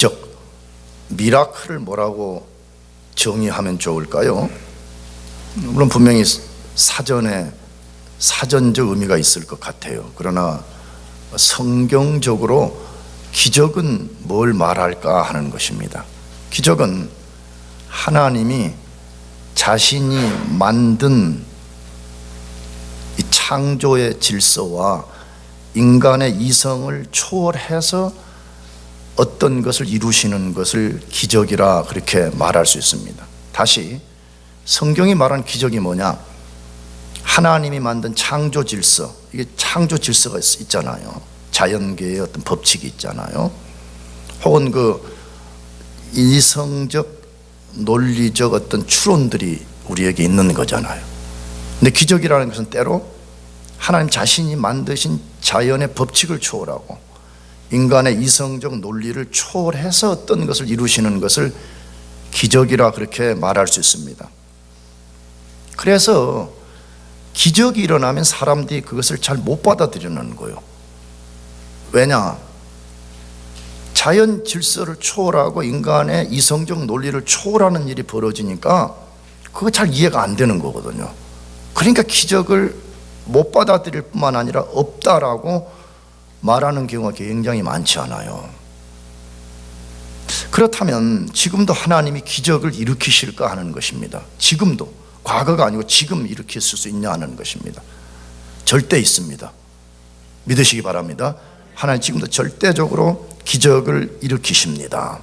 기적, 미라클을 뭐라고 정의하면 좋을까요? 물론 분명히 사전에 사전적 의미가 있을 것 같아요. 그러나 성경적으로 기적은 뭘 말할까 하는 것입니다. 기적은 하나님이 자신이 만든 이 창조의 질서와 인간의 이성을 초월해서 어떤 것을 이루시는 것을 기적이라 그렇게 말할 수 있습니다. 다시 성경이 말하는 기적이 뭐냐? 하나님이 만든 창조 질서, 이게 창조 질서가 있잖아요. 자연계의 어떤 법칙이 있잖아요. 혹은 그 이성적 논리적 어떤 추론들이 우리에게 있는 거잖아요. 근데 기적이라는 것은 때로 하나님 자신이 만드신 자연의 법칙을 초월하고 인간의 이성적 논리를 초월해서 어떤 것을 이루시는 것을 기적이라 그렇게 말할 수 있습니다. 그래서 기적이 일어나면 사람들이 그것을 잘 못 받아들이는 거예요. 왜냐? 자연 질서를 초월하고 인간의 이성적 논리를 초월하는 일이 벌어지니까 그거 잘 이해가 안 되는 거거든요. 그러니까 기적을 못 받아들일 뿐만 아니라 없다라고 말하는 경우가 굉장히 많지 않아요. 그렇다면 지금도 하나님이 기적을 일으키실까 하는 것입니다. 지금도, 과거가 아니고 지금 일으킬 수 있냐 하는 것입니다. 절대 있습니다. 믿으시기 바랍니다. 하나님 지금도 절대적으로 기적을 일으키십니다.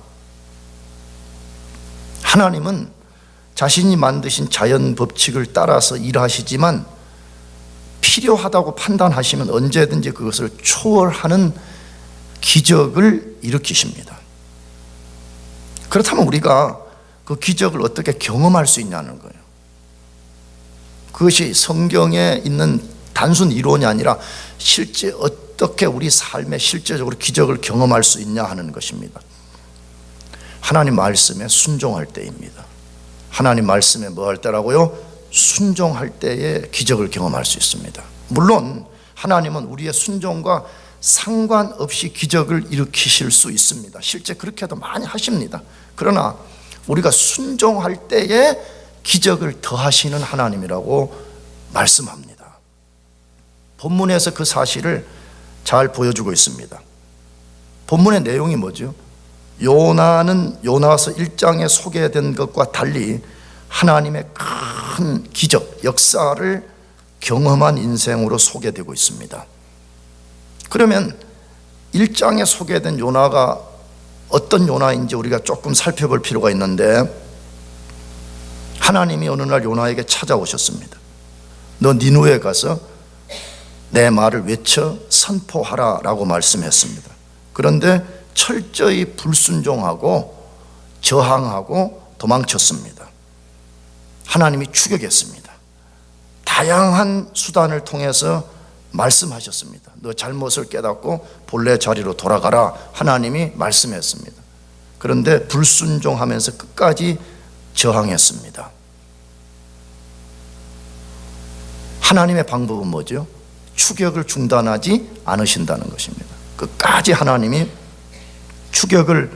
하나님은 자신이 만드신 자연 법칙을 따라서 일하시지만 필요하다고 판단하시면 언제든지 그것을 초월하는 기적을 일으키십니다. 그렇다면 우리가 그 기적을 어떻게 경험할 수 있냐는 거예요. 그것이 성경에 있는 단순 이론이 아니라 실제 어떻게 우리 삶에 실제적으로 기적을 경험할 수 있냐 하는 것입니다. 하나님 말씀에 순종할 때입니다. 하나님 말씀에 뭐 할 때라고요? 순종할 때에 기적을 경험할 수 있습니다. 물론 하나님은 우리의 순종과 상관없이 기적을 일으키실 수 있습니다. 실제 그렇게도 많이 하십니다. 그러나 우리가 순종할 때에 기적을 더하시는 하나님이라고 말씀합니다. 본문에서 그 사실을 잘 보여주고 있습니다. 본문의 내용이 뭐죠? 요나는 요나서 1장에 소개된 것과 달리 하나님의 큰 기적, 역사를 경험한 인생으로 소개되고 있습니다. 그러면 1장에 소개된 요나가 어떤 요나인지 우리가 조금 살펴볼 필요가 있는데, 하나님이 어느 날 요나에게 찾아오셨습니다. 너 니느웨에 가서 내 말을 외쳐 선포하라 라고 말씀했습니다. 그런데 철저히 불순종하고 저항하고 도망쳤습니다. 하나님이 추격했습니다. 다양한 수단을 통해서 말씀하셨습니다. 너 잘못을 깨닫고 본래 자리로 돌아가라 하나님이 말씀했습니다. 그런데 불순종하면서 끝까지 저항했습니다. 하나님의 방법은 뭐죠? 추격을 중단하지 않으신다는 것입니다. 끝까지 하나님이 추격을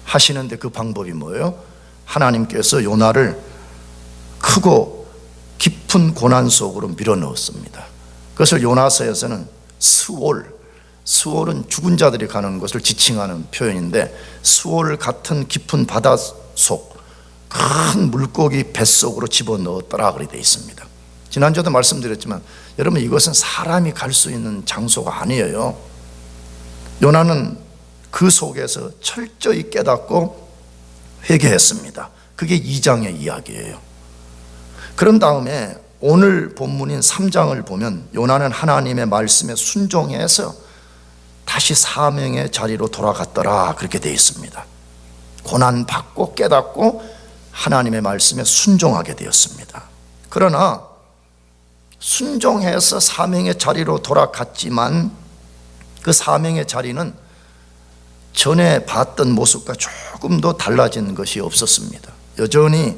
하시는데 그 방법이 뭐예요? 하나님께서 요나를 크고 깊은 고난 속으로 밀어넣었습니다. 그것을 요나서에서는 스올은 죽은 자들이 가는 것을 지칭하는 표현인데, 스올 같은 깊은 바닷속 큰 물고기 뱃속으로 집어넣었더라 그렇게 되어 있습니다. 지난주에도 말씀드렸지만 여러분, 이것은 사람이 갈 수 있는 장소가 아니에요. 요나는 그 속에서 철저히 깨닫고 회개했습니다. 그게 2장의 이야기예요. 그런 다음에 오늘 본문인 3장을 보면 요나는 하나님의 말씀에 순종해서 다시 사명의 자리로 돌아갔더라 그렇게 되어 있습니다. 고난받고 깨닫고 하나님의 말씀에 순종하게 되었습니다. 그러나 순종해서 사명의 자리로 돌아갔지만 그 사명의 자리는 전에 봤던 모습과 조금도 달라진 것이 없었습니다. 여전히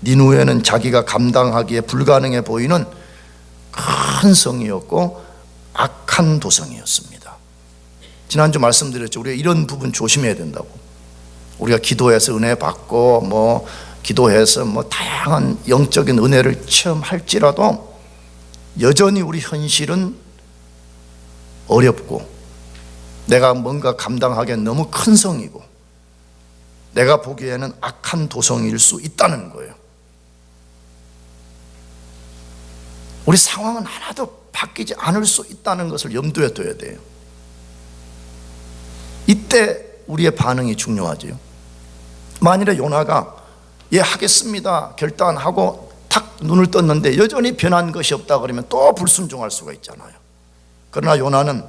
니느웨는 자기가 감당하기에 불가능해 보이는 큰 성이었고 악한 도성이었습니다. 지난주 말씀드렸죠. 우리가 이런 부분 조심해야 된다고. 우리가 기도해서 은혜 받고 기도해서 다양한 영적인 은혜를 체험할지라도 여전히 우리 현실은 어렵고 내가 뭔가 감당하기엔 너무 큰 성이고 내가 보기에는 악한 도성일 수 있다는 거예요. 우리 상황은 하나도 바뀌지 않을 수 있다는 것을 염두에 둬야 돼요. 이때 우리의 반응이 중요하지요. 만일에 요나가 예 하겠습니다 결단하고 탁 눈을 떴는데 여전히 변한 것이 없다 그러면 또 불순종할 수가 있잖아요. 그러나 요나는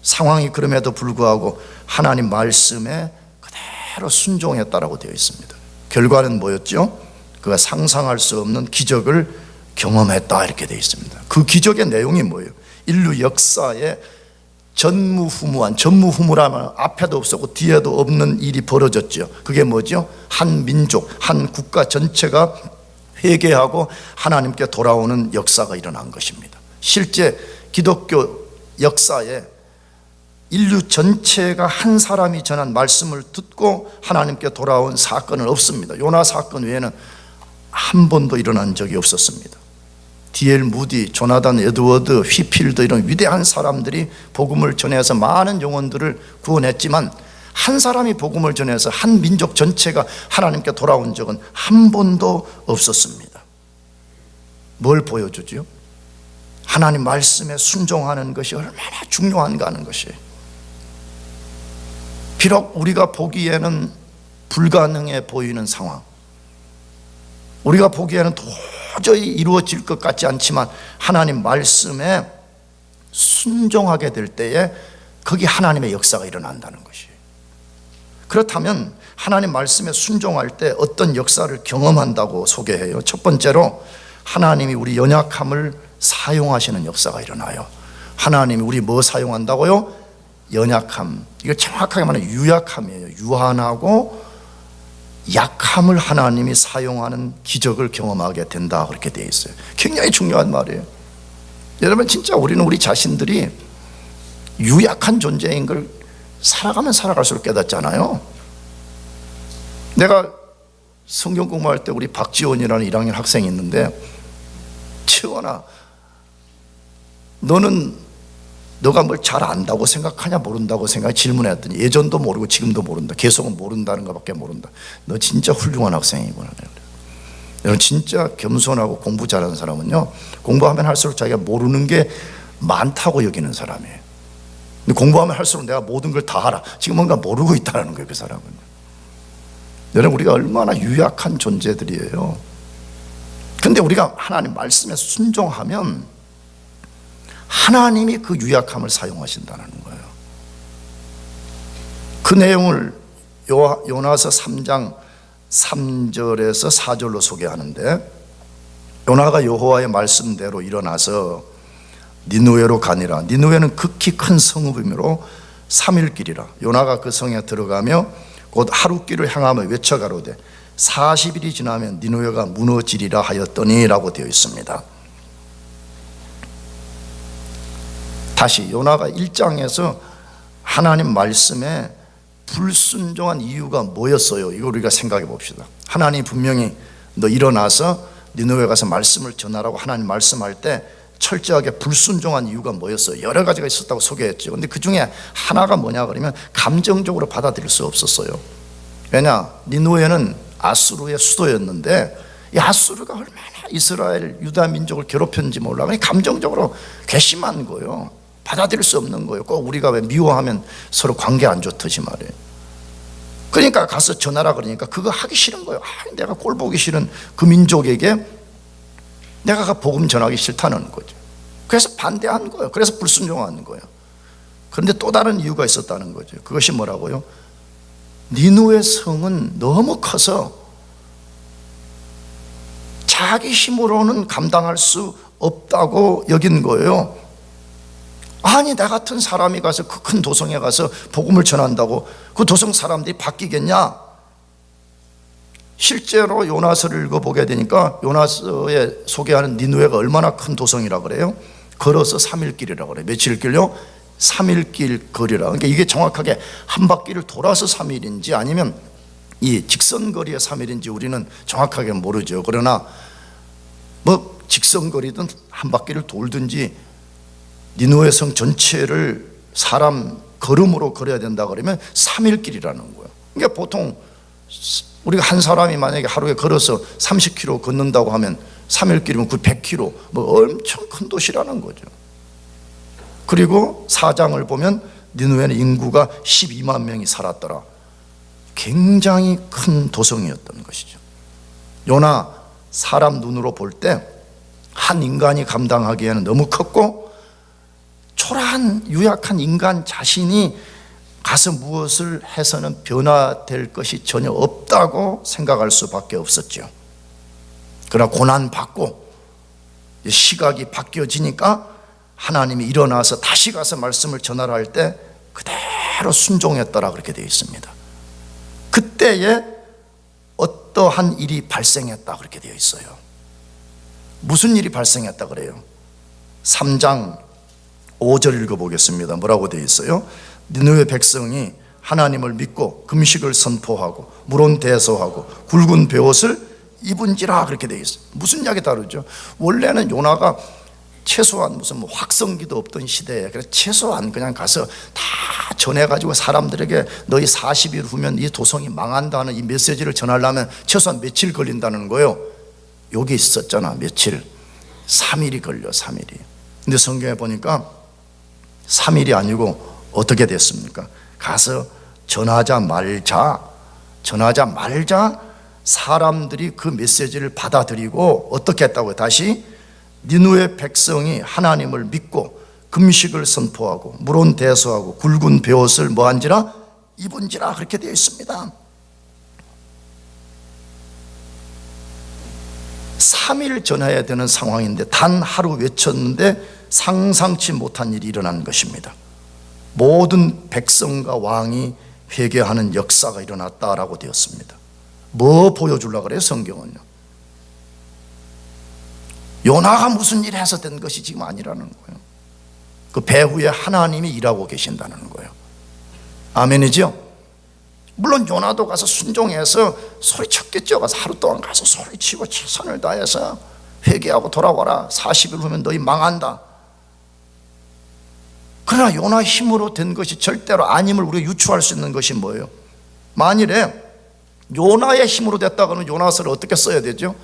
상황이 그럼에도 불구하고 하나님 말씀에 그대로 순종했다라고 되어 있습니다. 결과는 뭐였죠? 그가 상상할 수 없는 기적을 경험했다 이렇게 되어 있습니다. 그 기적의 내용이 뭐예요? 인류 역사에 전무후무라면 앞에도 없었고 뒤에도 없는 일이 벌어졌죠. 그게 뭐죠? 한 민족, 한 국가 전체가 회개하고 하나님께 돌아오는 역사가 일어난 것입니다. 실제 기독교 역사에 인류 전체가 한 사람이 전한 말씀을 듣고 하나님께 돌아온 사건은 없습니다. 요나 사건 외에는 한 번도 일어난 적이 없었습니다. D.L. 무디, 조나단 에드워드, 휘필드 이런 위대한 사람들이 복음을 전해서 많은 영혼들을 구원했지만 한 사람이 복음을 전해서 한 민족 전체가 하나님께 돌아온 적은 한 번도 없었습니다. 뭘 보여주죠? 하나님 말씀에 순종하는 것이 얼마나 중요한가 하는 것이에요. 비록 우리가 보기에는 불가능해 보이는 상황, 우리가 보기에는 도저히 이루어질 것 같지 않지만 하나님 말씀에 순종하게 될 때에 거기 하나님의 역사가 일어난다는 것이에요. 그렇다면 하나님 말씀에 순종할 때 어떤 역사를 경험한다고 소개해요. 첫 번째로 하나님이 우리 연약함을 사용하시는 역사가 일어나요. 하나님이 우리 뭐 사용한다고요? 연약함. 이걸 정확하게 말하면 유약함이에요. 유한하고 약함을 하나님이 사용하는 기적을 경험하게 된다 그렇게 되어 있어요. 굉장히 중요한 말이에요. 여러분 진짜 우리는 우리 자신들이 유약한 존재인 걸 살아가면 살아갈수록 깨닫잖아요. 내가 성경 공부할 때 우리 박지원이라는 1학년 학생이 있는데, 지원아 너가 뭘 잘 안다고 생각하냐 모른다고 생각해? 질문했더니 예전도 모르고 지금도 모른다. 계속은 모른다는 것밖에 모른다. 너 진짜 훌륭한 학생이구나. 여러분 진짜 겸손하고 공부 잘하는 사람은요, 공부하면 할수록 자기가 모르는 게 많다고 여기는 사람이에요. 근데 공부하면 할수록 내가 모든 걸 다 알아. 지금 뭔가 모르고 있다는 거예요, 그 사람은. 여러분 우리가 얼마나 유약한 존재들이에요. 근데 우리가 하나님 말씀에 순종하면 하나님이 그 유약함을 사용하신다는 거예요. 그 내용을 요나서 3장 3절에서 4절로 소개하는데, 요나가 여호와의 말씀대로 일어나서 니느웨로 가니라. 니느웨는 극히 큰 성읍이므로 3일 길이라. 요나가 그 성에 들어가며 곧 하루 길을 향하며 외쳐가로되 40일이 지나면 니느웨가 무너지리라 하였더니 라고 되어 있습니다. 다시 요나가 1장에서 하나님 말씀에 불순종한 이유가 뭐였어요? 이걸 우리가 생각해 봅시다. 하나님이 분명히 너 일어나서 니느웨 가서 말씀을 전하라고 하나님 말씀할 때 철저하게 불순종한 이유가 뭐였어요? 여러 가지가 있었다고 소개했죠. 근데 그 중에 하나가 뭐냐 그러면 감정적으로 받아들일 수 없었어요. 왜냐? 니느웨는 아수르의 수도였는데 이 아수르가 얼마나 이스라엘 유다 민족을 괴롭혔는지 몰라. 그냥 감정적으로 괘씸한 거예요. 받아들일 수 없는 거예요. 꼭 우리가 왜 미워하면 서로 관계 안 좋듯이 말이에요. 그러니까 가서 전하라 그러니까 그거 하기 싫은 거예요. 내가 꼴 보기 싫은 그 민족에게 내가 복음 전하기 싫다는 거죠. 그래서 반대한 거예요. 그래서 불순종하는 거예요. 그런데 또 다른 이유가 있었다는 거죠. 그것이 뭐라고요? 니느웨 성은 너무 커서 자기 힘으로는 감당할 수 없다고 여긴 거예요. 아니 나 같은 사람이 가서 그 큰 도성에 가서 복음을 전한다고 그 도성 사람들이 바뀌겠냐? 실제로 요나서를 읽어보게 되니까 요나서에 소개하는 니느웨가 얼마나 큰 도성이라 그래요? 걸어서 3일 길이라고 그래요. 며칠 길요? 3일 길 거리라. 그러니까 이게 정확하게 한 바퀴를 돌아서 3일인지 아니면 이 직선거리의 3일인지 우리는 정확하게 모르죠. 그러나 뭐 직선거리든 한 바퀴를 돌든지 니느웨 성 전체를 사람 걸음으로 걸어야 된다 그러면 3일 길이라는 거예요. 그러니까 보통 우리가 한 사람이 만약에 하루에 걸어서 30km 걷는다고 하면 3일 길이면 그 100km, 뭐 엄청 큰 도시라는 거죠. 그리고 4장을 보면 니느웨는 인구가 12만 명이 살았더라. 굉장히 큰 도성이었던 것이죠. 요나 사람 눈으로 볼 때 한 인간이 감당하기에는 너무 컸고, 초라한 유약한 인간 자신이 가서 무엇을 해서는 변화될 것이 전혀 없다고 생각할 수밖에 없었죠. 그러나 고난받고 시각이 바뀌어지니까 하나님이 일어나서 다시 가서 말씀을 전하라 할 때 그대로 순종했더라 그렇게 되어 있습니다. 그때에 어떠한 일이 발생했다 그렇게 되어 있어요. 무슨 일이 발생했다 그래요? 3장 5절 읽어보겠습니다. 뭐라고 되어 있어요? 니느웨 백성이 하나님을 믿고 금식을 선포하고 물은 대소하고 굵은 베옷을 입은지라 그렇게 되어 있어요. 무슨 이야기 다루죠? 원래는 요나가 최소한 무슨 뭐 확성기도 없던 시대에 그래서 최소한 그냥 가서 다 전해가지고 사람들에게 너희 40일 후면 이 도성이 망한다는 이 메시지를 전하려면 최소한 며칠 걸린다는 거예요. 여기 있었잖아. 며칠? 3일이 걸려. 3일이. 근데 성경에 보니까 3일이 아니고 어떻게 됐습니까? 가서 전하자 말자 사람들이 그 메시지를 받아들이고 어떻게 했다고요? 다시 니느웨 백성이 하나님을 믿고 금식을 선포하고 물은 대소하고 굵은 베옷을 뭐한지라? 입은지라 그렇게 되어 있습니다. 3일 전해야 되는 상황인데 단 하루 외쳤는데 상상치 못한 일이 일어난 것입니다. 모든 백성과 왕이 회개하는 역사가 일어났다라고 되었습니다. 뭐 보여주려고 그래요? 성경은요. 요나가 무슨 일을 해서 된 것이 지금 아니라는 거예요. 그 배후에 하나님이 일하고 계신다는 거예요. 아멘이죠? 물론 요나도 가서 순종해서 소리쳤겠죠. 가서 하루 동안 가서 소리치고 최선을 다해서 회개하고 돌아와라. 40일 후면 너희 망한다. 그러나 요나 힘으로 된 것이 절대로 아님을 우리가 유추할 수 있는 것이 뭐예요? 만일에 요나의 힘으로 됐다 그러면 요나서를 어떻게 써야 되죠?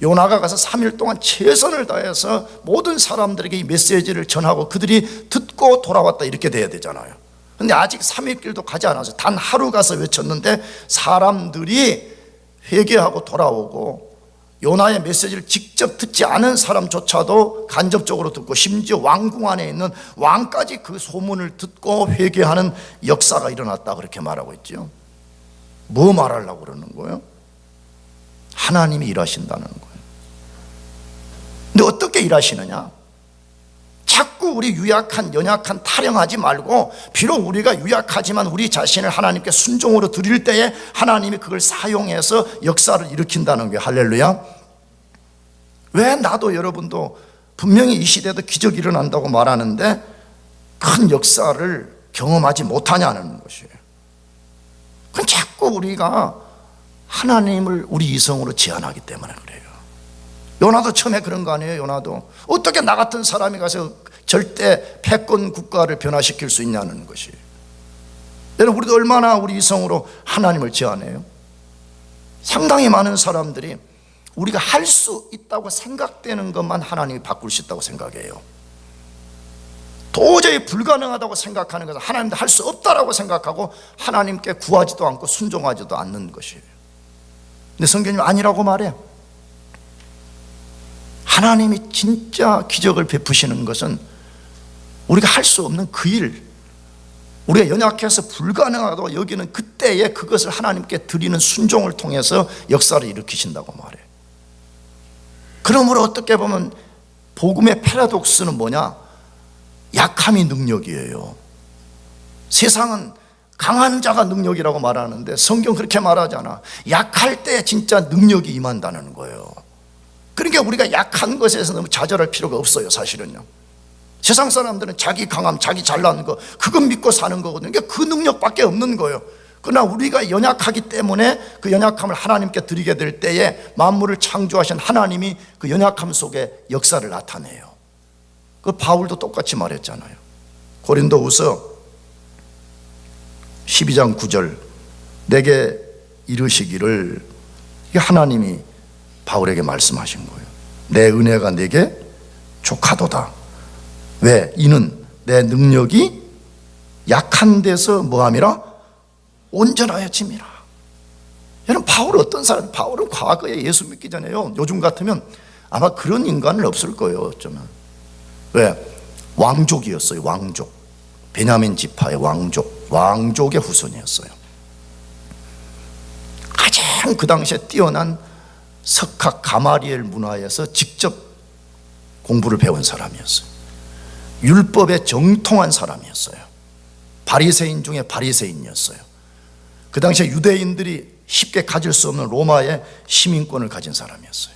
요나가 가서 3일 동안 최선을 다해서 모든 사람들에게 이 메시지를 전하고 그들이 듣고 돌아왔다 이렇게 돼야 되잖아요. 근데 아직 3일 길도 가지 않아서 단 하루 가서 외쳤는데 사람들이 회개하고 돌아오고 요나의 메시지를 직접 듣지 않은 사람조차도 간접적으로 듣고 심지어 왕궁 안에 있는 왕까지 그 소문을 듣고 회개하는 역사가 일어났다 그렇게 말하고 있죠. 뭐 말하려고 그러는 거예요? 하나님이 일하신다는 거예요. 근데 어떻게 일하시느냐? 자꾸 우리 유약한 연약한 타령하지 말고 비록 우리가 유약하지만 우리 자신을 하나님께 순종으로 드릴 때에 하나님이 그걸 사용해서 역사를 일으킨다는 거예요. 할렐루야. 왜 나도 여러분도 분명히 이 시대도 기적이 일어난다고 말하는데 큰 역사를 경험하지 못하냐는 것이에요. 그건 자꾸 우리가 하나님을 우리 이성으로 제한하기 때문에 그래요. 요나도 처음에 그런 거 아니에요? 요나도 어떻게 나 같은 사람이 가서 절대 패권 국가를 변화시킬 수 있냐는 것이. 여러분 우리도 얼마나 우리 이성으로 하나님을 제한해요? 상당히 많은 사람들이 우리가 할 수 있다고 생각되는 것만 하나님이 바꿀 수 있다고 생각해요. 도저히 불가능하다고 생각하는 것은 하나님도 할 수 없다라고 생각하고 하나님께 구하지도 않고 순종하지도 않는 것이에요. 근데 성경이 아니라고 말해요. 하나님이 진짜 기적을 베푸시는 것은 우리가 할 수 없는 그 일, 우리가 연약해서 불가능하다고 여기는 그때에 그것을 하나님께 드리는 순종을 통해서 역사를 일으키신다고 말해요. 그러므로 어떻게 보면 복음의 패러독스는 뭐냐? 약함이 능력이에요. 세상은 강한 자가 능력이라고 말하는데 성경 그렇게 말하잖아. 약할 때 진짜 능력이 임한다는 거예요. 그러니까 우리가 약한 것에서 너무 좌절할 필요가 없어요. 사실은요. 세상 사람들은 자기 강함, 자기 잘난 거 그것 믿고 사는 거거든요. 그러니까 그 능력밖에 없는 거예요. 그러나 우리가 연약하기 때문에 그 연약함을 하나님께 드리게 될 때에 만물을 창조하신 하나님이 그 연약함 속에 역사를 나타내요. 그 바울도 똑같이 말했잖아요. 고린도후서 12장 9절, 내게 이르시기를, 하나님이 바울에게 말씀하신 거예요. 내 은혜가 내게 족하도다. 왜? 이는 내 능력이 약한 데서 뭐함이라? 온전하여짐이라. 여러분, 바울은 어떤 사람? 바울은 과거에 예수 믿기 전에요, 요즘 같으면 아마 그런 인간은 없을 거예요, 어쩌면. 왜? 왕족이었어요. 왕족. 베냐민 지파의 왕족의 후손이었어요. 가장 그 당시에 뛰어난 석학 가마리엘 문화에서 직접 공부를 배운 사람이었어요. 율법에 정통한 사람이었어요. 바리새인 중에 바리새인이었어요. 그 당시에 유대인들이 쉽게 가질 수 없는 로마의 시민권을 가진 사람이었어요.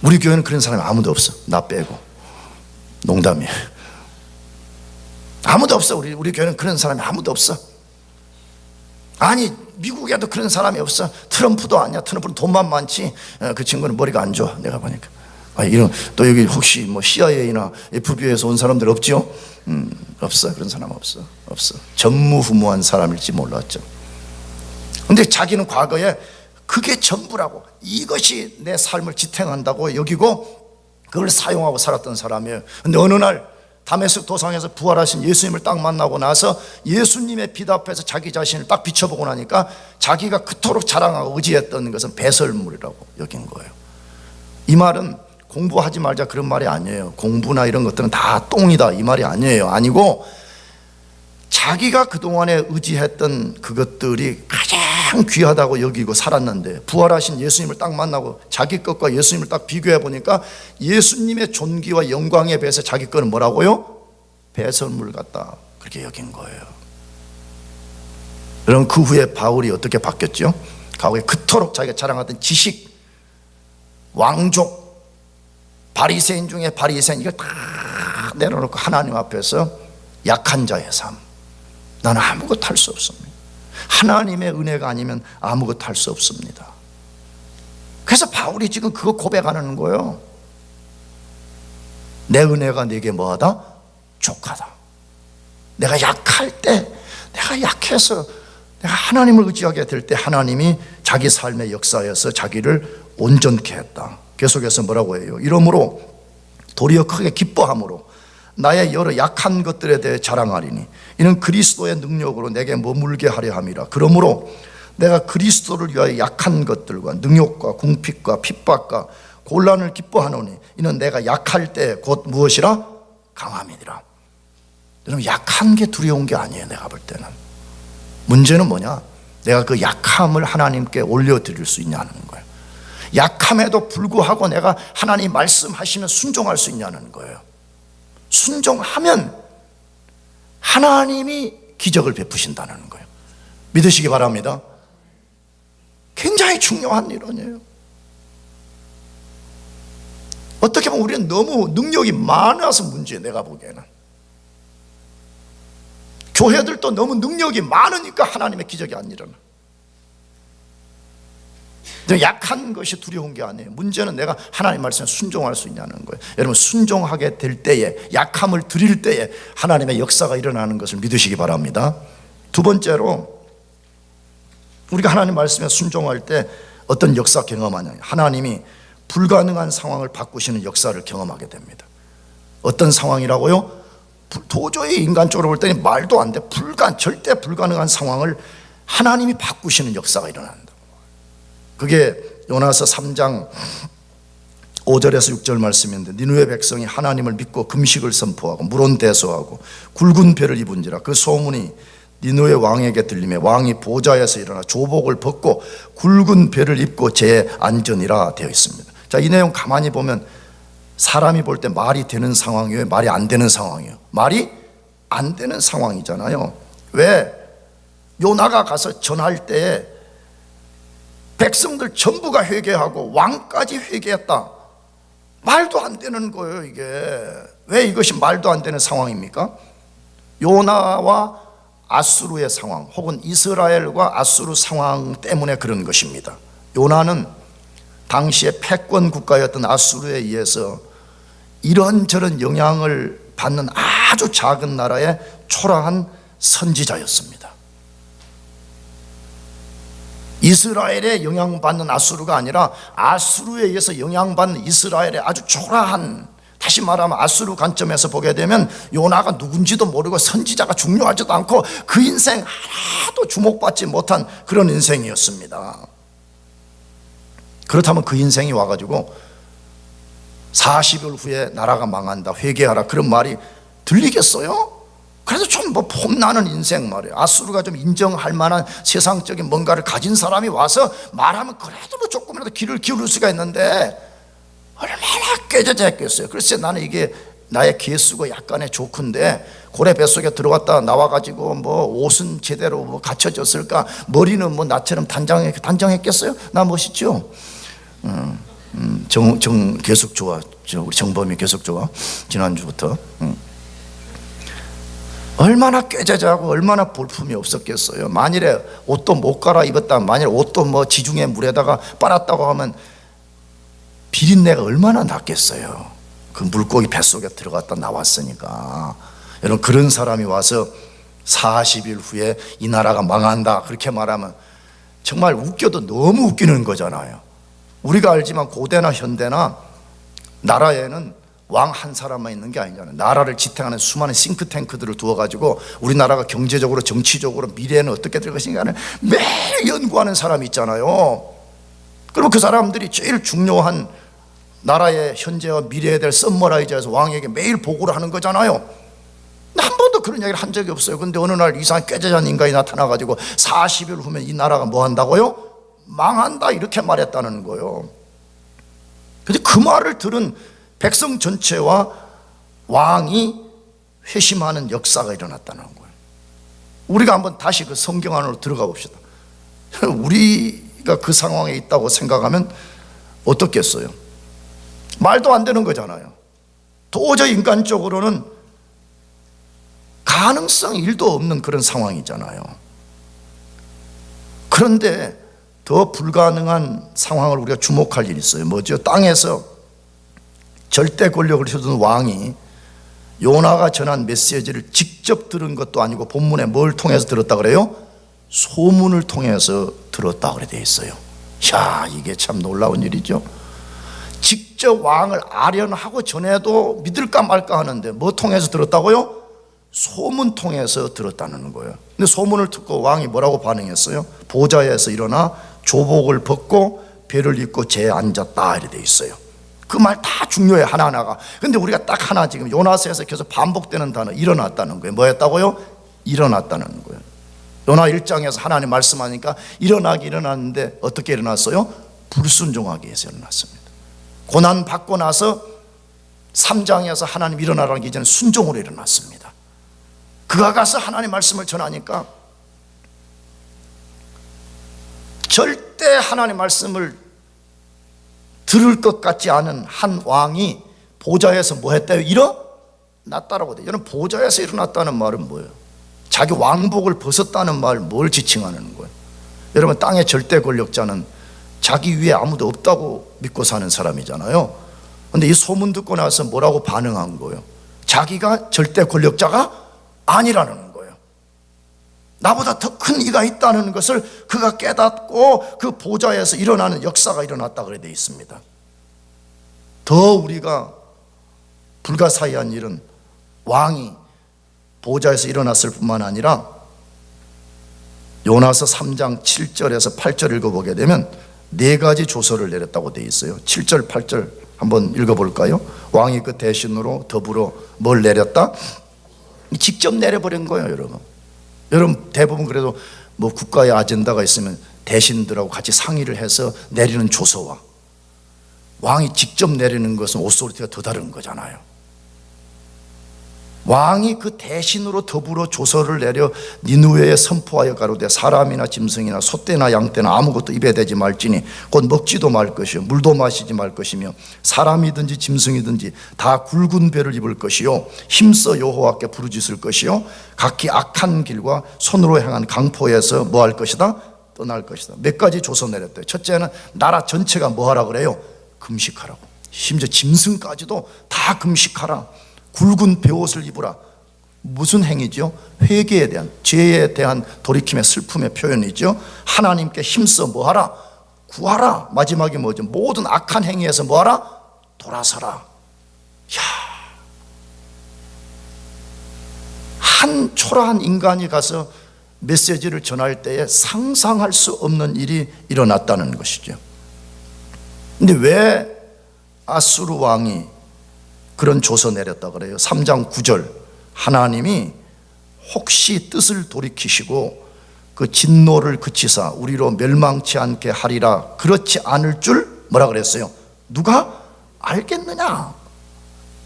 우리 교회는 그런 사람이 아무도 없어. 나 빼고. 농담이에요. 아무도 없어. 우리 교회는 그런 사람이 아무도 없어. 아니, 미국에도 그런 사람이 없어. 트럼프도 아니야. 트럼프는 돈만 많지. 그 친구는 머리가 안 좋아, 내가 보니까. 이런, 또 여기 혹시 뭐 CIA나 FBI에서 온 사람들 없지요? 없어. 그런 사람 없어. 전무후무한 사람일지 몰랐죠. 근데 자기는 과거에 그게 전부라고, 이것이 내 삶을 지탱한다고 여기고 그걸 사용하고 살았던 사람이에요. 근데 어느 날 다메섹 도상에서 부활하신 예수님을 딱 만나고 나서 예수님의 빛 앞에서 자기 자신을 딱 비춰보고 나니까 자기가 그토록 자랑하고 의지했던 것은 배설물이라고 여긴 거예요. 이 말은 공부하지 말자 그런 말이 아니에요. 공부나 이런 것들은 다 똥이다 이 말이 아니에요. 아니고 자기가 그동안에 의지했던 그것들이 가장 귀하다고 여기고 살았는데 부활하신 예수님을 딱 만나고 자기 것과 예수님을 딱 비교해 보니까 예수님의 존귀와 영광에 비해서 자기 거는 뭐라고요? 배설물 같다, 그렇게 여긴 거예요. 여러분, 그 후에 바울이 어떻게 바뀌었죠? 과거에 그토록 자기가 자랑하던 지식, 왕족, 바리새인 중에 바리새인, 이걸 다 내려놓고 하나님 앞에서 약한 자의 삶, 나는 아무것도 할 수 없습니다. 하나님의 은혜가 아니면 아무것도 할 수 없습니다. 그래서 바울이 지금 그거 고백하는 거예요. 내 은혜가 네게 뭐하다? 족하다. 내가 약할 때, 내가 약해서 내가 하나님을 의지하게 될 때 하나님이 자기 삶의 역사에서 자기를 온전케 했다. 계속해서 뭐라고 해요? 이러므로 도리어 크게 기뻐함으로 나의 여러 약한 것들에 대해 자랑하리니 이는 그리스도의 능력으로 내게 머물게 하려 함이라. 그러므로 내가 그리스도를 위하여 약한 것들과 능욕과 궁핍과 핍박과 곤란을 기뻐하노니 이는 내가 약할 때 곧 무엇이라? 강함이니라. 여러분, 약한 게 두려운 게 아니에요. 내가 볼 때는 문제는 뭐냐? 내가 그 약함을 하나님께 올려드릴 수 있냐는 거예요. 약함에도 불구하고 내가 하나님 말씀하시면 순종할 수 있냐는 거예요. 순종하면 하나님이 기적을 베푸신다는 거예요. 믿으시기 바랍니다. 굉장히 중요한 이론이에요. 어떻게 보면 우리는 너무 능력이 많아서 문제예요. 내가 보기에는 교회들도 너무 능력이 많으니까 하나님의 기적이 안 일어나. 약한 것이 두려운 게 아니에요. 문제는 내가 하나님 말씀에 순종할 수 있냐는 거예요. 여러분, 순종하게 될 때에, 약함을 드릴 때에 하나님의 역사가 일어나는 것을 믿으시기 바랍니다. 두 번째로, 우리가 하나님 말씀에 순종할 때 어떤 역사 경험하냐? 하나님이 불가능한 상황을 바꾸시는 역사를 경험하게 됩니다. 어떤 상황이라고요? 도저히 인간적으로 볼 때는 말도 안 돼, 절대 불가능한 상황을 하나님이 바꾸시는 역사가 일어난다. 그게 요나서 3장 5절에서 6절 말씀인데, 니느웨 백성이 하나님을 믿고 금식을 선포하고 물은 대소하고 굵은 배를 입은지라 그 소문이 니느웨 왕에게 들리매 왕이 보좌에서 일어나 조복을 벗고 굵은 배를 입고 제 안전이라 되어 있습니다. 자, 이 내용 가만히 보면 사람이 볼 때 말이 되는 상황이에요? 말이 안 되는 상황이에요? 말이 안 되는 상황이잖아요. 왜? 요나가 가서 전할 때 백성들 전부가 회개하고 왕까지 회개했다. 말도 안 되는 거예요. 이게 왜 이것이 말도 안 되는 상황입니까? 요나와 아수르의 상황 혹은 이스라엘과 아수르 상황 때문에 그런 것입니다. 요나는 당시의 패권 국가였던 아수르에 의해서 이런저런 영향을 받는 아주 작은 나라의 초라한 선지자였습니다. 이스라엘에 영향받는 아수르가 아니라 아수르에 의해서 영향받는 이스라엘의 아주 초라한, 다시 말하면 아수르 관점에서 보게 되면 요나가 누군지도 모르고 선지자가 중요하지도 않고 그 인생 하나도 주목받지 못한 그런 인생이었습니다. 그렇다면 그 인생이 와가지고 40일 후에 나라가 망한다, 회개하라, 그런 말이 들리겠어요? 그래서 좀 뭐 폼나는 인생 말이에요. 아수르가 좀 인정할 만한 세상적인 뭔가를 가진 사람이 와서 말하면 그래도 뭐 조금이라도 귀를 기울일 수가 있는데 얼마나 꾀죄죄했겠어요. 글쎄, 나는 이게 나의 개수가 약간의 조크인데 고래 뱃속에 들어갔다 나와가지고 뭐 옷은 제대로 뭐 갖춰졌을까, 머리는 뭐 나처럼 단정했겠어요? 나 멋있죠? 계속 좋아. 우리 정범이 계속 좋아. 지난주부터. 얼마나 꾀죄죄하고 얼마나 볼품이 없었겠어요. 만일에 옷도 못 갈아입었다, 만일 옷도 뭐 지중해 물에다가 빨았다고 하면 비린내가 얼마나 났겠어요. 그 물고기 뱃속에 들어갔다 나왔으니까. 여러분, 그런 사람이 와서 40일 후에 이 나라가 망한다 그렇게 말하면 정말 웃겨도 너무 웃기는 거잖아요. 우리가 알지만 고대나 현대나 나라에는 왕 한 사람만 있는 게 아니잖아요. 나라를 지탱하는 수많은 싱크탱크들을 두어가지고 우리나라가 경제적으로 정치적으로 미래에는 어떻게 될 것인가를 매일 연구하는 사람이 있잖아요. 그리고 그 사람들이 제일 중요한 나라의 현재와 미래에 될 썸머라이저에서 왕에게 매일 보고를 하는 거잖아요. 한 번도 그런 얘기를 한 적이 없어요. 근데 어느 날 이상한 꾀죄죄한 인간이 나타나가지고 40일 후면 이 나라가 뭐 한다고요? 망한다, 이렇게 말했다는 거예요. 근데 그 말을 들은 백성 전체와 왕이 회심하는 역사가 일어났다는 거예요. 우리가 한번 다시 그 성경 안으로 들어가 봅시다. 우리가 그 상황에 있다고 생각하면 어떻겠어요? 말도 안 되는 거잖아요. 도저히 인간적으로는 가능성 1도 없는 그런 상황이잖아요. 그런데 더 불가능한 상황을 우리가 주목할 일이 있어요. 뭐죠? 땅에서 절대 권력을 휘두른 왕이 요나가 전한 메시지를 직접 들은 것도 아니고 본문에 뭘 통해서 들었다 그래요? 소문을 통해서 들었다 그래 돼 있어요. 야, 이게 참 놀라운 일이죠. 직접 왕을 아련하고 전에도 믿을까 말까 하는데 뭐 통해서 들었다고요? 소문 통해서 들었다는 거예요. 근데 소문을 듣고 왕이 뭐라고 반응했어요? 보좌에서 일어나 조복을 벗고 벨을 입고 재에 앉았다 이렇게 돼 있어요. 그 말 다 중요해, 하나하나가. 근데 우리가 딱 하나 지금 요나서에서 계속 반복되는 단어, 일어났다는 거예요. 뭐였다고요? 일어났다는 거예요. 요나 1장에서 하나님 말씀하니까 일어나기 일어났는데 어떻게 일어났어요? 불순종하게 해서 일어났습니다. 고난 받고 나서 3장에서 하나님 일어나라는 게 이제는 순종으로 일어났습니다. 그가 가서 하나님 말씀을 전하니까 절대 하나님 말씀을 들을 것 같지 않은 한 왕이 보좌에서 뭐 했대요? 일어났다라고 돼요. 여러분, 보좌에서 일어났다는 말은 뭐예요? 자기 왕복을 벗었다는 말, 뭘 지칭하는 거예요? 여러분, 땅의 절대 권력자는 자기 위에 아무도 없다고 믿고 사는 사람이잖아요. 그런데 이 소문 듣고 나서 뭐라고 반응한 거예요? 자기가 절대 권력자가 아니라는 거예요. 나보다 더 큰 이가 있다는 것을 그가 깨닫고 그 보좌에서 일어나는 역사가 일어났다 그래 돼 있습니다. 더 우리가 불가사의한 일은 왕이 보좌에서 일어났을 뿐만 아니라 요나서 3장 7절에서 8절 읽어보게 되면 4가지 조서를 내렸다고 돼 있어요. 7절 8절 한번 읽어볼까요? 왕이 그 대신으로 더불어 뭘 내렸다? 직접 내려버린 거예요. 여러분 대부분 그래도 뭐 국가의 아젠다가 있으면 대신들하고 같이 상의를 해서 내리는 조서와 왕이 직접 내리는 것은 오소리티가 더 다른 거잖아요. 왕이 그 대신으로 더불어 조서를 내려 니느웨에 선포하여 가로되 사람이나 짐승이나 소떼나 양떼나 아무것도 입에 대지 말지니 곧 먹지도 말 것이요 물도 마시지 말 것이며 사람이든지 짐승이든지 다 굵은 배를 입을 것이요 힘써 여호와께 부르짖을 것이요 각기 악한 길과 손으로 행한 강포에서 뭐 할 것이다? 떠날 것이다. 몇 가지 조서 내렸대요. 첫째는 나라 전체가 뭐 하라 그래요? 금식하라고. 심지어 짐승까지도 다 금식하라. 굵은 베옷을 입으라. 무슨 행위죠? 회개에 대한, 죄에 대한 돌이킴의 슬픔의 표현이죠. 하나님께 힘써 뭐하라? 구하라. 마지막에 뭐죠? 모든 악한 행위에서 뭐하라? 돌아서라. 야, 한 초라한 인간이 가서 메시지를 전할 때에 상상할 수 없는 일이 일어났다는 것이죠. 근데 왜 아수르 왕이 그런 조서 내렸다 그래요? 3장 9절 하나님이 혹시 뜻을 돌이키시고 그 진노를 그치사 우리로 멸망치 않게 하리라. 그렇지 않을 줄 뭐라 그랬어요? 누가 알겠느냐?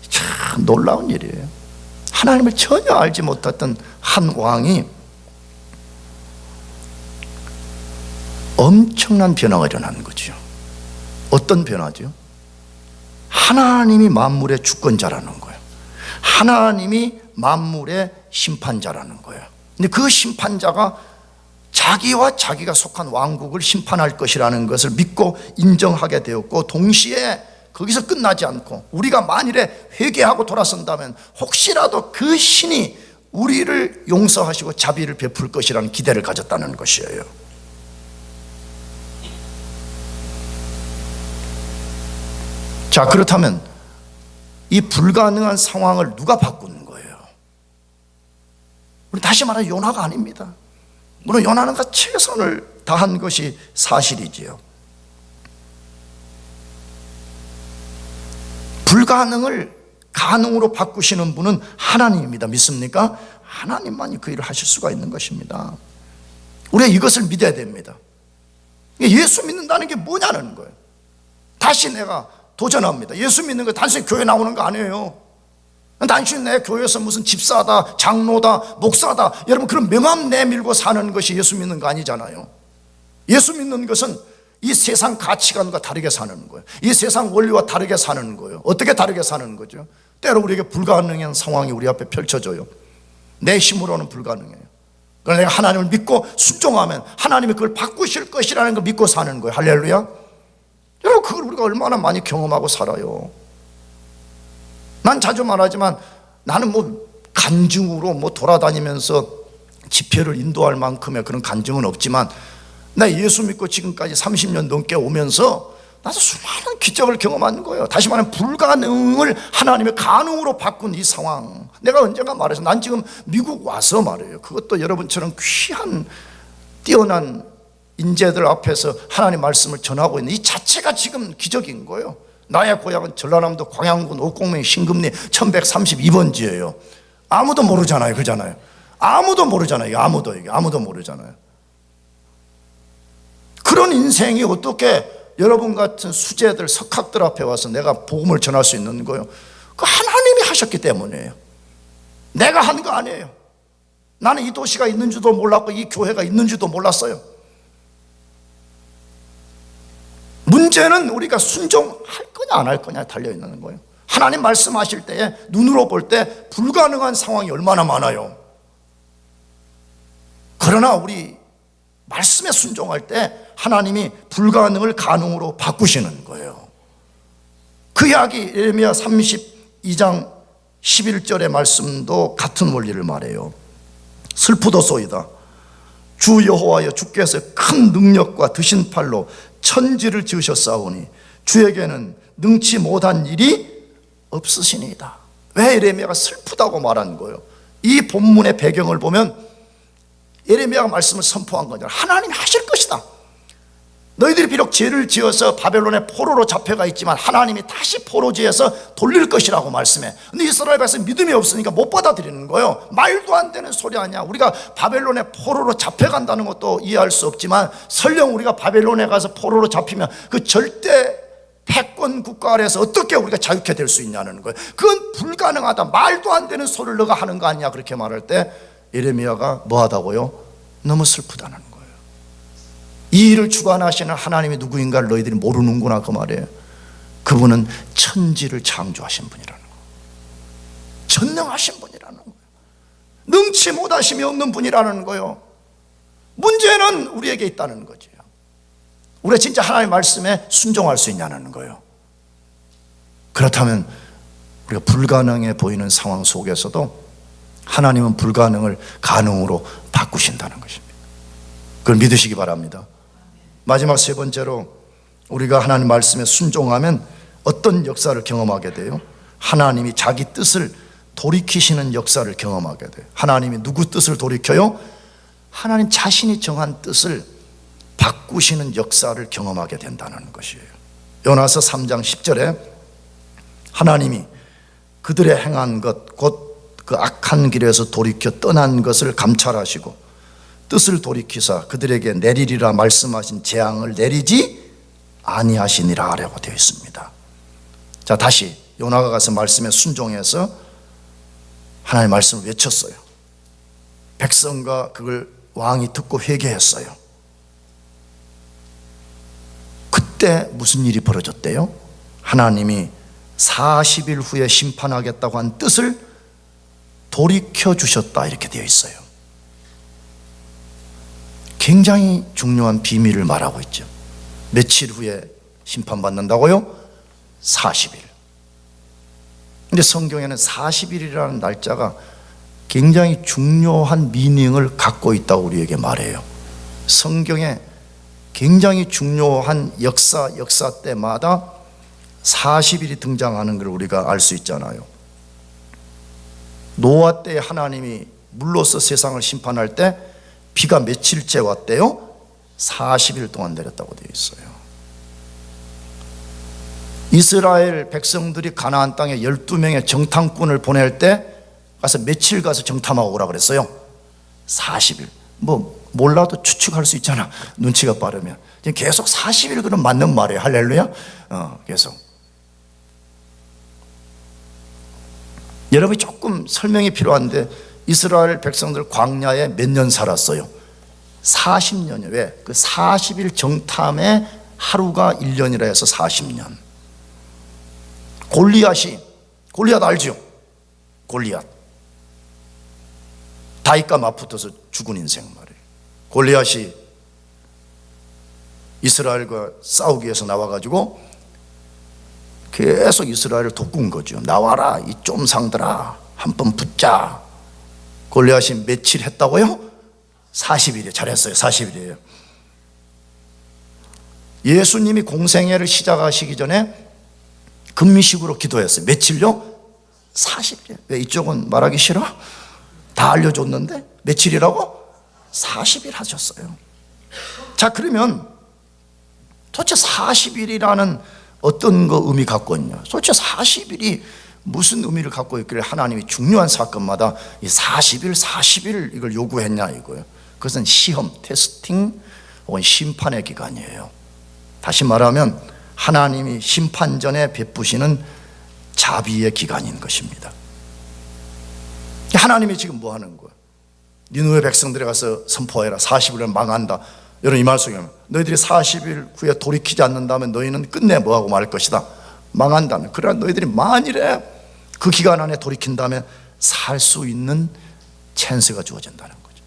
참 놀라운 일이에요. 하나님을 전혀 알지 못했던 한 왕이 엄청난 변화가 일어나는 거죠. 어떤 변화죠? 하나님이 만물의 주권자라는 거예요. 하나님이 만물의 심판자라는 거예요. 근데 그 심판자가 자기와 자기가 속한 왕국을 심판할 것이라는 것을 믿고 인정하게 되었고, 동시에 거기서 끝나지 않고 우리가 만일에 회개하고 돌아선다면 혹시라도 그 신이 우리를 용서하시고 자비를 베풀 것이라는 기대를 가졌다는 것이에요. 자, 그렇다면 이 불가능한 상황을 누가 바꾸는 거예요? 우리 다시 말하면 요나가 아닙니다. 물론 요나는 최선을 다한 것이 사실이지요. 불가능을 가능으로 바꾸시는 분은 하나님입니다. 믿습니까? 하나님만이 그 일을 하실 수가 있는 것입니다. 우리가 이것을 믿어야 됩니다. 예수 믿는다는 게 뭐냐는 거예요. 다시 내가 도전합니다. 예수 믿는 거 단순히 교회 나오는 거 아니에요. 단순히 내 교회에서 무슨 집사다, 장로다, 목사다, 여러분 그런 명함 내밀고 사는 것이 예수 믿는 거 아니잖아요. 예수 믿는 것은 이 세상 가치관과 다르게 사는 거예요. 이 세상 원리와 다르게 사는 거예요. 어떻게 다르게 사는 거죠? 때로 우리에게 불가능한 상황이 우리 앞에 펼쳐져요. 내 힘으로는 불가능해요. 그러나 내가 하나님을 믿고 순종하면 하나님이 그걸 바꾸실 것이라는 걸 믿고 사는 거예요. 할렐루야. 여러분 그걸 우리가 얼마나 많이 경험하고 살아요. 난 자주 말하지만 나는 뭐 간증으로 돌아다니면서 집회를 인도할 만큼의 그런 간증은 없지만, 나 예수 믿고 지금까지 30년 넘게 오면서 나도 수많은 기적을 경험한 거예요. 다시 말하면 불가능을 하나님의 가능으로 바꾼 이 상황. 내가 언젠가 말해서 난 지금 미국 와서 말해요. 그것도 여러분처럼 귀한 뛰어난 인재들 앞에서 하나님 말씀을 전하고 있는 이 자체가 지금 기적인 거예요. 나의 고향은 전라남도 광양군 옥곡면 신금리 1132번지예요. 아무도 모르잖아요. 그잖아요. 아무도 모르잖아요. 아무도 모르잖아요. 그런 인생이 어떻게 여러분 같은 수재들, 석학들 앞에 와서 내가 복음을 전할 수 있는 거예요? 그 하나님이 하셨기 때문이에요. 내가 한 거 아니에요. 나는 이 도시가 있는 줄도 몰랐고 이 교회가 있는 줄도 몰랐어요. 문제는 우리가 순종할 거냐 안 할 거냐에 달려있는 거예요. 하나님 말씀하실 때에 눈으로 볼 때 불가능한 상황이 얼마나 많아요. 그러나 우리 말씀에 순종할 때 하나님이 불가능을 가능으로 바꾸시는 거예요. 그 이야기 예레미야 32장 11절의 말씀도 같은 원리를 말해요. 슬프도소이다. 주 여호와여 주께서 큰 능력과 드신 팔로 천지를 지으셨사오니 주에게는 능치 못한 일이 없으시니이다. 왜 예레미야가 슬프다고 말한 거예요? 이 본문의 배경을 보면 예레미야가 말씀을 선포한 거잖아요. 하나님이 하실 것이다. 너희들이 비록 죄를 지어서 바벨론의 포로로 잡혀가 있지만 하나님이 다시 포로지에서 돌릴 것이라고 말씀해. 근데 이스라엘 백성 믿음이 없으니까 못 받아들이는 거예요. 말도 안 되는 소리 아니야. 우리가 바벨론의 포로로 잡혀간다는 것도 이해할 수 없지만 설령 우리가 바벨론에 가서 포로로 잡히면 그 절대 패권 국가 아래에서 어떻게 우리가 자유케 될 수 있냐는 거예요. 그건 불가능하다, 말도 안 되는 소리를 너가 하는 거 아니냐, 그렇게 말할 때 예레미야가 뭐하다고요? 너무 슬프다는 거예요. 이 일을 주관하시는 하나님이 누구인가를 너희들이 모르는구나, 그 말이에요. 그분은 천지를 창조하신 분이라는 거예요. 전능하신 분이라는 거예요. 능치 못하심이 없는 분이라는 거예요. 문제는 우리에게 있다는 거죠. 우리가 진짜 하나님의 말씀에 순종할 수 있냐는 거예요. 그렇다면 우리가 불가능해 보이는 상황 속에서도 하나님은 불가능을 가능으로 바꾸신다는 것입니다. 그걸 믿으시기 바랍니다. 마지막 세 번째로 우리가 하나님 말씀에 순종하면 어떤 역사를 경험하게 돼요? 하나님이 자기 뜻을 돌이키시는 역사를 경험하게 돼요. 하나님이 누구 뜻을 돌이켜요? 하나님 자신이 정한 뜻을 바꾸시는 역사를 경험하게 된다는 것이에요. 요나서 3장 10절에 하나님이 그들의 행한 것, 곧 그 악한 길에서 돌이켜 떠난 것을 감찰하시고 뜻을 돌이키사 그들에게 내리리라 말씀하신 재앙을 내리지 아니하시니라 라고 되어 있습니다. 자, 다시 요나가 가서 말씀에 순종해서 하나님의 말씀을 외쳤어요. 백성과 그걸 왕이 듣고 회개했어요. 그때 무슨 일이 벌어졌대요? 하나님이 40일 후에 심판하겠다고 한 뜻을 돌이켜 주셨다, 이렇게 되어 있어요. 굉장히 중요한 비밀을 말하고 있죠. 며칠 후에 심판받는다고요? 40일. 근데 성경에는 40일이라는 날짜가 굉장히 중요한 미닝을 갖고 있다고 우리에게 말해요. 성경에 굉장히 중요한 역사 때마다 40일이 등장하는 걸 우리가 알 수 있잖아요. 노아 때 하나님이 물로서 세상을 심판할 때 비가 며칠째 왔대요? 40일 동안 내렸다고 되어 있어요. 이스라엘 백성들이 가나안 땅에 12명의 정탐꾼을 보낼 때 가서 며칠 가서 정탐하고 오라 그랬어요? 40일. 뭐 몰라도 추측할 수 있잖아, 눈치가 빠르면. 계속 40일 그럼 맞는 말이에요. 할렐루야. 계속. 여러분이 조금 설명이 필요한데 이스라엘 백성들 광야에 몇 년 살았어요? 40년이요. 왜? 그 40일 정탐에 하루가 1년이라 해서 40년. 골리앗 알죠? 골리앗. 다윗과 맞붙어서 죽은 인생 말이에요. 골리앗이 이스라엘과 싸우기 위해서 나와가지고 계속 이스라엘을 돕군 거죠. 나와라 이 쫌상들아, 한 번 붙자. 골리앗이 며칠 했다고요? 40일이에요. 잘했어요. 40일이에요. 예수님이 공생애를 시작하시기 전에 금미식으로 기도했어요. 며칠요? 40일. 왜 이쪽은 말하기 싫어? 다 알려줬는데 며칠이라고? 40일 하셨어요. 자, 그러면 도대체 40일이라는 어떤 거 의미 갖고 있냐? 도대체 40일이 무슨 의미를 갖고 있길래 하나님이 중요한 사건마다 이 40일 이걸 요구했냐 이거예요. 그것은 시험, 테스팅 혹은 심판의 기간이에요. 다시 말하면 하나님이 심판 전에 베푸시는 자비의 기간인 것입니다. 하나님이 지금 뭐 하는 거야? 니느웨 백성들에 가서 선포해라. 40일은 망한다. 여러분, 이 말씀에 너희들이 40일 후에 돌이키지 않는다면 너희는 끝내 뭐하고 말 것이다. 망한다면. 그러나 너희들이 만일에 그 기간 안에 돌이킨다면 살 수 있는 찬스가 주어진다는 거죠.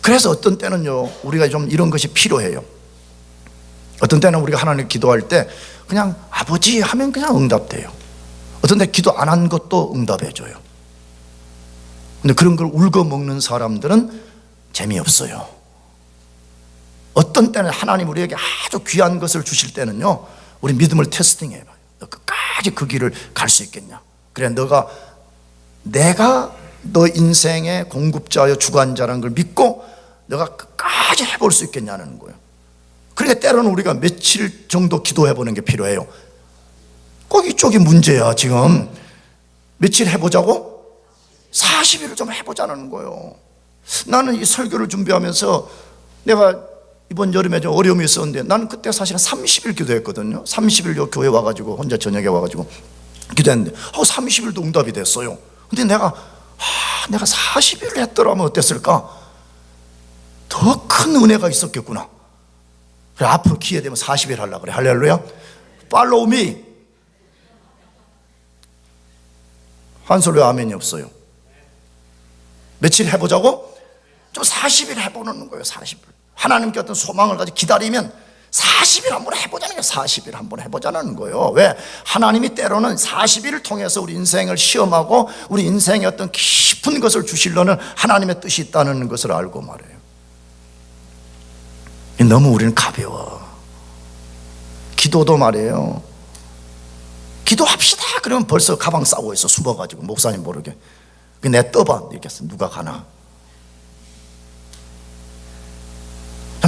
그래서 어떤 때는요, 우리가 좀 이런 것이 필요해요. 어떤 때는 우리가 하나님 기도할 때 그냥 아버지 하면 그냥 응답돼요. 어떤 때 기도 안 한 것도 응답해줘요. 근데 그런 걸 울거먹는 사람들은 재미없어요. 어떤 때는 하나님 우리에게 아주 귀한 것을 주실 때는요, 우리 믿음을 테스팅해봐요. 너 끝까지 그 길을 갈 수 있겠냐? 그래, 내가 너 인생의 공급자여 주관자라는 걸 믿고 너가 끝까지 해볼 수 있겠냐는 거예요. 그러니까 때로는 우리가 며칠 정도 기도해보는 게 필요해요. 꼭 이쪽이 문제야. 지금 며칠 해보자고? 40일을 좀 해보자는 거예요. 나는 이 설교를 준비하면서 내가 이번 여름에 좀 어려움이 있었는데 나는 그때 사실은 30일 기도했거든요. 30일 교회 와가지고 혼자 저녁에 와가지고 기도했는데 30일도 응답이 됐어요. 근데 내가 40일을 했더라면 어땠을까? 더 큰 은혜가 있었겠구나. 그래, 앞으로 기회 되면 40일 하려고 그래. 할렐루야. Follow me. 한 소리 왜 아멘이 없어요? 며칠 해보자고? 좀 40일 해보는 거예요. 40일. 하나님께 어떤 소망을 가지고 기다리면 40일 한번 해보자는 거예요. 40일 한번 해보자는 거예요. 왜? 하나님이 때로는 40일을 통해서 우리 인생을 시험하고 우리 인생의 어떤 깊은 것을 주시려는 하나님의 뜻이 있다는 것을 알고 말해요. 너무 우리는 가벼워. 기도도 말이에요. 기도합시다 그러면 벌써 가방 싸고 있어. 숨어가지고 목사님 모르게. 내 떠봐 이렇게 해서 누가 가나.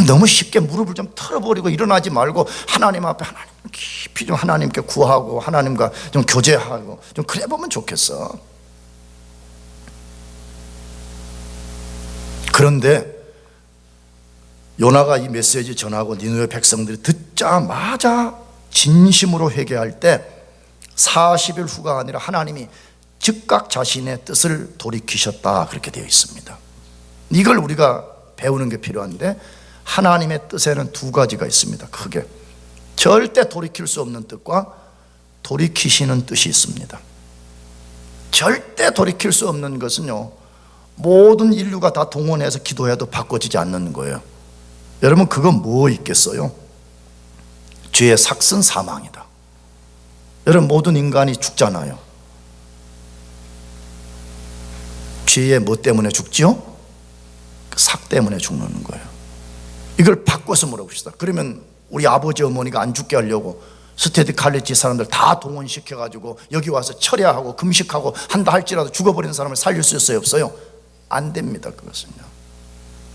너무 쉽게 무릎을 좀 털어버리고 일어나지 말고 하나님 앞에 하나님 깊이 좀 하나님께 구하고 하나님과 좀 교제하고 좀 그래 보면 좋겠어. 그런데 요나가 이 메시지 전하고 니느웨 백성들이 듣자마자 진심으로 회개할 때 40일 후가 아니라 하나님이 즉각 자신의 뜻을 돌이키셨다 그렇게 되어 있습니다. 이걸 우리가 배우는 게 필요한데 하나님의 뜻에는 두 가지가 있습니다. 크게 절대 돌이킬 수 없는 뜻과 돌이키시는 뜻이 있습니다. 절대 돌이킬 수 없는 것은요, 모든 인류가 다 동원해서 기도해도 바꿔지지 않는 거예요. 여러분 그건 뭐 있겠어요? 죄의 삭슨 사망이다. 여러분 모든 인간이 죽잖아요. 죄의 뭐 때문에 죽지요? 삭 때문에 죽는 거예요. 이걸 바꿔서 물어봅시다. 그러면 우리 아버지 어머니가 안 죽게 하려고 스테디 칼리지 사람들 다 동원시켜가지고 여기 와서 철야하고 금식하고 한다 할지라도 죽어버린 사람을 살릴 수 있어요? 없어요? 안 됩니다. 그것은요,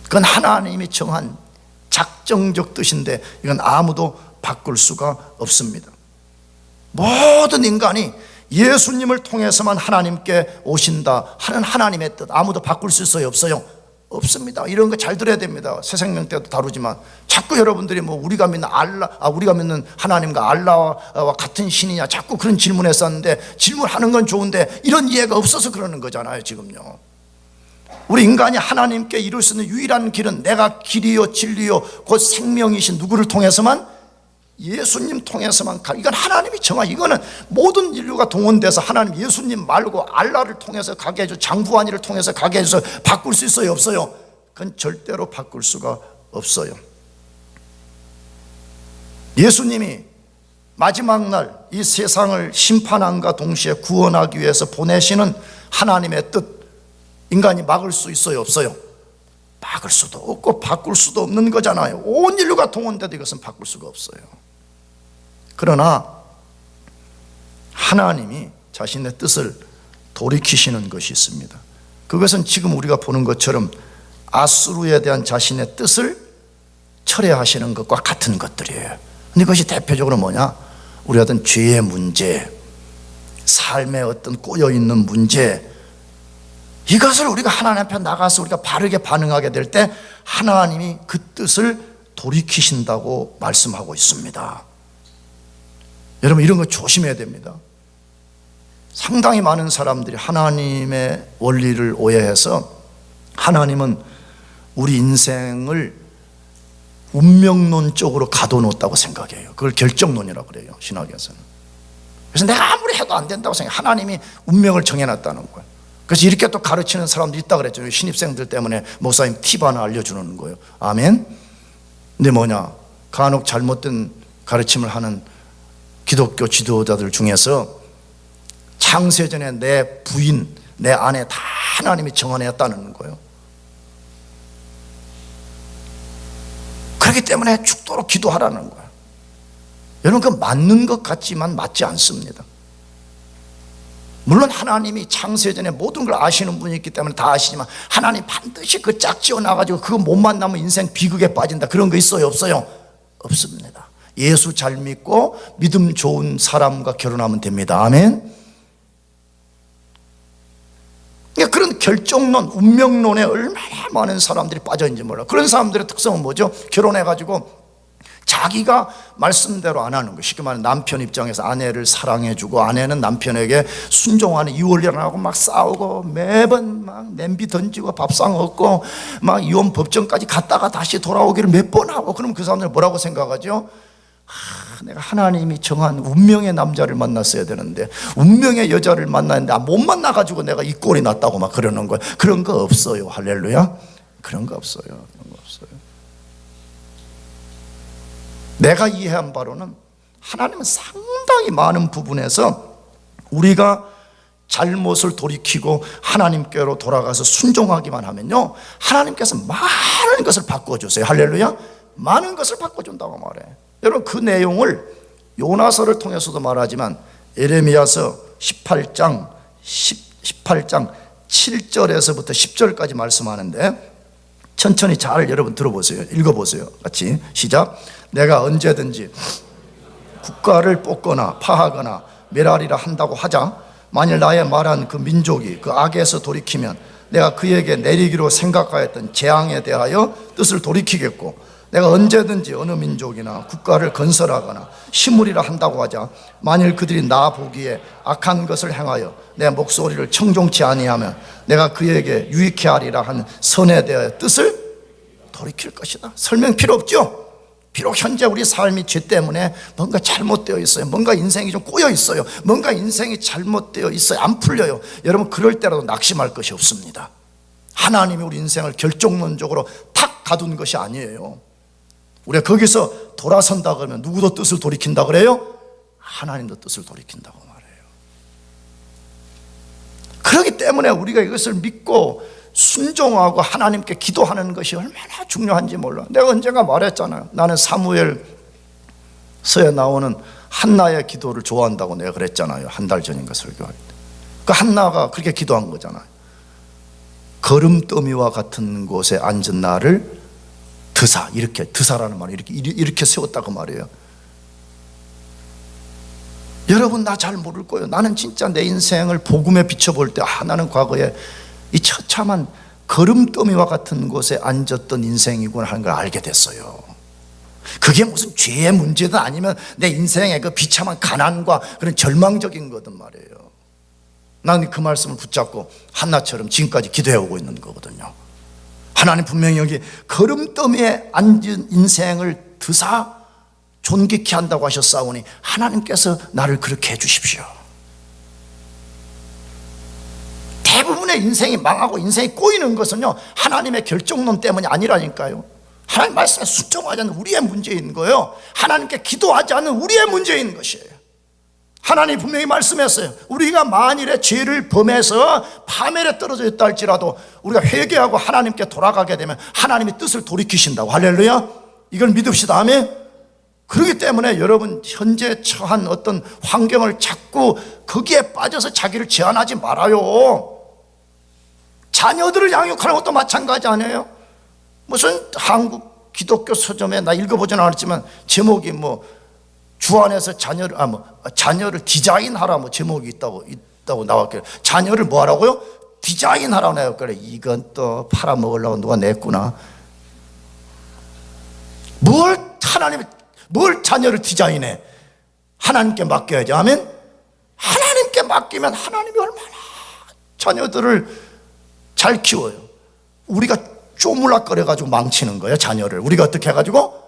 그건 하나님이 정한 작정적 뜻인데 이건 아무도 바꿀 수가 없습니다. 모든 인간이 예수님을 통해서만 하나님께 오신다 하는 하나님의 뜻, 아무도 바꿀 수 있어요? 없어요? 없습니다. 이런 거 잘 들어야 됩니다. 새 생명 때도 다루지만 자꾸 여러분들이 뭐 우리가 믿는 우리가 믿는 하나님과 알라와 같은 신이냐 자꾸 그런 질문했었는데, 질문하는 건 좋은데 이런 이해가 없어서 그러는 거잖아요. 지금요, 우리 인간이 하나님께 이룰 수 있는 유일한 길은 내가 길이요 진리요 곧 생명이신 누구를 통해서만? 예수님 통해서만 가. 이건 하나님이 정한, 이거는 모든 인류가 동원돼서 하나님 예수님 말고 알라를 통해서 가게 해줘, 장부안이를 통해서 가게 해줘서 바꿀 수 있어요? 없어요? 그건 절대로 바꿀 수가 없어요. 예수님이 마지막 날 이 세상을 심판함과 동시에 구원하기 위해서 보내시는 하나님의 뜻, 인간이 막을 수 있어요? 없어요? 막을 수도 없고 바꿀 수도 없는 거잖아요. 온 인류가 동원돼도 이것은 바꿀 수가 없어요. 그러나 하나님이 자신의 뜻을 돌이키시는 것이 있습니다. 그것은 지금 우리가 보는 것처럼 아수르에 대한 자신의 뜻을 철회하시는 것과 같은 것들이에요. 근데 그것이 대표적으로 뭐냐? 우리 어떤 죄의 문제, 삶의 어떤 꼬여있는 문제, 이것을 우리가 하나님 앞에 나가서 우리가 바르게 반응하게 될 때 하나님이 그 뜻을 돌이키신다고 말씀하고 있습니다. 여러분 이런 거 조심해야 됩니다. 상당히 많은 사람들이 하나님의 원리를 오해해서 하나님은 우리 인생을 운명론 쪽으로 가둬놓았다고 생각해요. 그걸 결정론이라고 그래요, 신학에서는. 그래서 내가 아무리 해도 안 된다고 생각해요. 하나님이 운명을 정해놨다는 거예요. 그래서 이렇게 또 가르치는 사람도 있다 그랬죠. 신입생들 때문에 목사님 팁 하나 알려주는 거예요. 아멘. 근데 뭐냐, 간혹 잘못된 가르침을 하는 기독교 지도자들 중에서 창세전에 내 부인, 내 아내 다 하나님이 정하였다는 거예요. 그렇기 때문에 죽도록 기도하라는 거예요. 여러분 그 맞는 것 같지만 맞지 않습니다. 물론 하나님이 창세전에 모든 걸 아시는 분이 있기 때문에 다 아시지만 하나님 반드시 그 짝지어 나가지고 그거 못 만나면 인생 비극에 빠진다, 그런 거 있어요? 없어요? 없습니다. 예수 잘 믿고 믿음 좋은 사람과 결혼하면 됩니다. 아멘. 그러니까 그런 결정론, 운명론에 얼마나 많은 사람들이 빠져있는지 몰라. 그런 사람들의 특성은 뭐죠? 결혼해가지고 자기가 말씀대로 안 하는 거. 쉽게 말하면 남편 입장에서 아내를 사랑해주고 아내는 남편에게 순종하는, 이혼이라고 막 싸우고 매번 막 냄비 던지고 밥상 얻고 막 이혼 법정까지 갔다가 다시 돌아오기를 몇 번 하고. 그럼 그 사람들은 뭐라고 생각하죠? 내가 하나님이 정한 운명의 남자를 만났어야 되는데 운명의 여자를 만났는데 못 만나가지고 내가 이 꼴이 났다고 막 그러는 거예요. 그런 거 없어요. 할렐루야. 그런 거 없어요. 그런 거 없어요. 내가 이해한 바로는 하나님은 상당히 많은 부분에서 우리가 잘못을 돌이키고 하나님께로 돌아가서 순종하기만 하면요, 하나님께서 많은 것을 바꿔주세요. 할렐루야. 많은 것을 바꿔준다고 말해. 여러분, 그 내용을 요나서를 통해서도 말하지만 에레미야서 18장 7절에서부터 10절까지 말씀하는데 천천히 잘 여러분 들어보세요. 읽어보세요. 같이 시작. 내가 언제든지 국가를 뽑거나 파하거나 멸하리라 한다고 하자. 만일 나의 말한 그 민족이 그 악에서 돌이키면 내가 그에게 내리기로 생각하였던 재앙에 대하여 뜻을 돌이키겠고, 내가 언제든지 어느 민족이나 국가를 건설하거나 심으리라 한다고 하자. 만일 그들이 나 보기에 악한 것을 행하여 내 목소리를 청종치 아니하면 내가 그에게 유익케 하리라 한 선에 대하여 뜻을 돌이킬 것이다. 설명 필요 없죠? 비록 현재 우리 삶이 죄 때문에 뭔가 잘못되어 있어요. 뭔가 인생이 좀 꼬여 있어요. 뭔가 인생이 잘못되어 있어요. 안 풀려요. 여러분, 그럴 때라도 낙심할 것이 없습니다. 하나님이 우리 인생을 결정론적으로 탁 가둔 것이 아니에요. 우리가 거기서 돌아선다 그러면 누구도 뜻을 돌이킨다 그래요? 하나님도 뜻을 돌이킨다고 말해요. 그렇기 때문에 우리가 이것을 믿고 순종하고 하나님께 기도하는 것이 얼마나 중요한지 몰라. 내가 언젠가 말했잖아요. 나는 사무엘서에 나오는 한나의 기도를 좋아한다고 내가 그랬잖아요. 한 달 전인가 설교할 때. 그 한나가 그렇게 기도한 거잖아요. 거름더미와 같은 곳에 앉은 나를 드사, 이렇게 드사라는 말을 이렇게 세웠다고 말이에요. 여러분, 나 잘 모를 거예요. 나는 진짜 내 인생을 복음에 비춰볼 때 나는 과거에 이 처참한 거름더미와 같은 곳에 앉았던 인생이구나 하는 걸 알게 됐어요. 그게 무슨 죄의 문제든 아니면 내 인생의 그 비참한 가난과 그런 절망적인 거든 말이에요. 나는 그 말씀을 붙잡고 한나처럼 지금까지 기도해 오고 있는 거거든요. 하나님 분명히 여기 거름더미에 앉은 인생을 드사 존귀케 한다고 하셨사오니 하나님께서 나를 그렇게 해주십시오. 대부분의 인생이 망하고 인생이 꼬이는 것은요, 하나님의 결정론 때문이 아니라니까요. 하나님 말씀에 순종하지 않는 우리의 문제인 거예요. 하나님께 기도하지 않는 우리의 문제인 것이에요. 하나님 분명히 말씀했어요. 우리가 만일에 죄를 범해서 파멸에 떨어져 있다 할지라도 우리가 회개하고 하나님께 돌아가게 되면 하나님이 뜻을 돌이키신다고. 할렐루야. 이걸 믿읍시다. 아멘. 그렇기 때문에 여러분, 현재 처한 어떤 환경을 자꾸 거기에 빠져서 자기를 제한하지 말아요. 자녀들을 양육하는 것도 마찬가지 아니에요? 무슨 한국 기독교 서점에 나 읽어보지는 않았지만 제목이 주 안에서 자녀를 디자인하라 제목이 있다고 나왔길래, 자녀를 뭐 하라고요? 디자인하라고 나왔길래 이건 또 팔아먹으려고 누가 냈구나. 뭘 자녀를 디자인해? 하나님께 맡겨야지. 아멘. 하나님께 맡기면 하나님이 얼마나 자녀들을 잘 키워요. 우리가 쪼물락거려가지고 망치는 거예요. 자녀를 우리가 어떻게 해가지고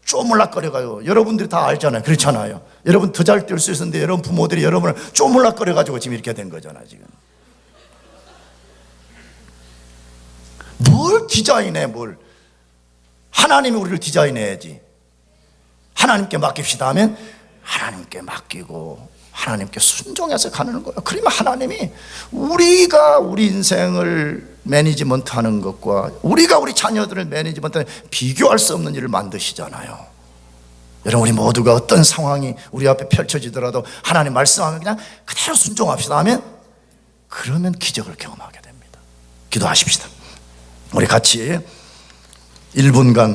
쪼물락거려가지고. 여러분들이 다 알잖아요. 그렇잖아요. 여러분 더 잘 뛸 수 있었는데 여러분 부모들이 여러분을 쪼물락거려가지고 지금 이렇게 된 거잖아요. 지금 뭘 디자인해? 뭘. 하나님이 우리를 디자인해야지. 하나님께 맡깁시다 하면 하나님께 맡기고 하나님께 순종해서 가는 거예요. 그러면 하나님이 우리가 우리 인생을 매니지먼트하는 것과 우리가 우리 자녀들을 매니지먼트하는 비교할 수 없는 일을 만드시잖아요. 여러분, 우리 모두가 어떤 상황이 우리 앞에 펼쳐지더라도 하나님 말씀하면 그냥 그대로 순종합시다 하면 그러면 기적을 경험하게 됩니다. 기도하십시다. 우리 같이 1분간